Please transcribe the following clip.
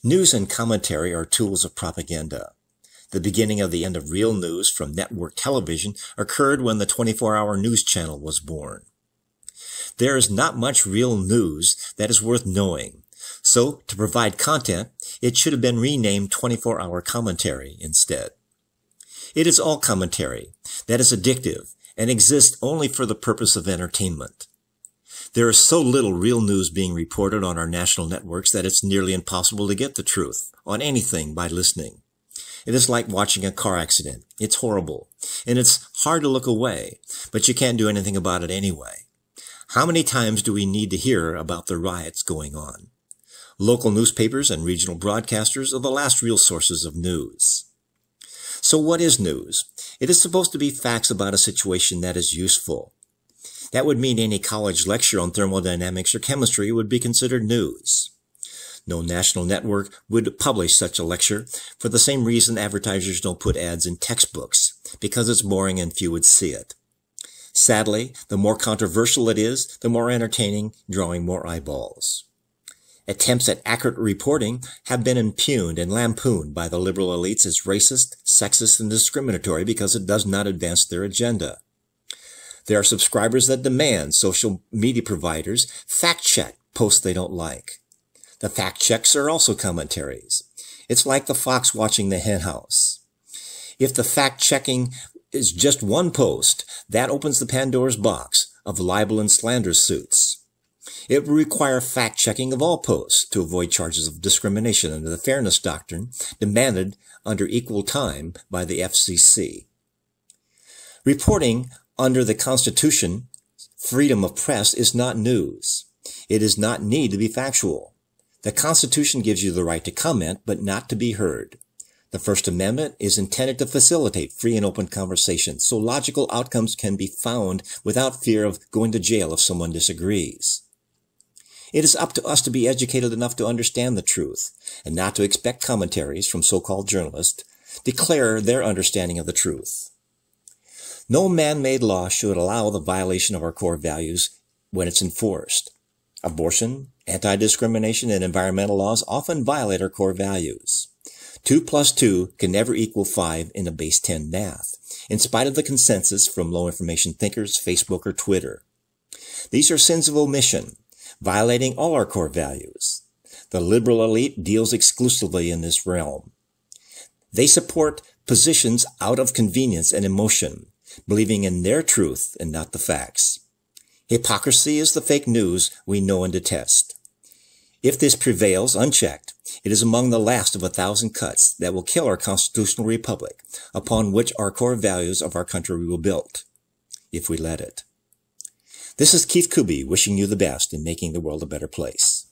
News and commentary are tools of propaganda. The beginning of the end of real news from network television occurred when the 24-hour news channel was born. There is not much real news that is worth knowing, so to provide content, it should have been renamed 24-hour commentary instead. It is all commentary that is addictive and exists only for the purpose of entertainment. There is so little real news being reported on our national networks that it's nearly impossible to get the truth on anything by listening. It is like watching a car accident. It's horrible, and it's hard to look away, but you can't do anything about it anyway. How many times do we need to hear about the riots going on? Local newspapers and regional broadcasters are the last real sources of news. So what is news? It is supposed to be facts about a situation that is useful. That would mean any college lecture on thermodynamics or chemistry would be considered news. No national network would publish such a lecture for the same reason advertisers don't put ads in textbooks, because it's boring and few would see it. Sadly, the more controversial it is, the more entertaining, drawing more eyeballs. Attempts at accurate reporting have been impugned and lampooned by the liberal elites as racist, sexist, and discriminatory because it does not advance their agenda. There are subscribers that demand social media providers fact-check posts they don't like. The fact-checks are also commentaries. It's like the fox watching the henhouse. If the fact-checking is just one post, that opens the Pandora's box of libel and slander suits. It will require fact-checking of all posts to avoid charges of discrimination under the fairness doctrine demanded under equal time by the FCC. Reporting under the Constitution, freedom of press is not news. It does not need to be factual. The Constitution gives you the right to comment, but not to be heard. The First Amendment is intended to facilitate free and open conversation, so logical outcomes can be found without fear of going to jail if someone disagrees. It is up to us to be educated enough to understand the truth, and not to expect commentaries from so-called journalists declare their understanding of the truth. No man-made law should allow the violation of our core values when it's enforced. Abortion, anti-discrimination, and environmental laws often violate our core values. 2 plus 2 can never equal 5 in a base 10 math, in spite of the consensus from low-information thinkers, Facebook, or Twitter. These are sins of omission, violating all our core values. The liberal elite deals exclusively in this realm. They support positions out of convenience and emotion, believing in their truth and not the facts. Hypocrisy is the fake news we know and detest. If this prevails unchecked, it is among the last of 1,000 cuts that will kill our constitutional republic, upon which our core values of our country will be built, if we let it. This is Keith Kuby wishing you the best in making the world a better place.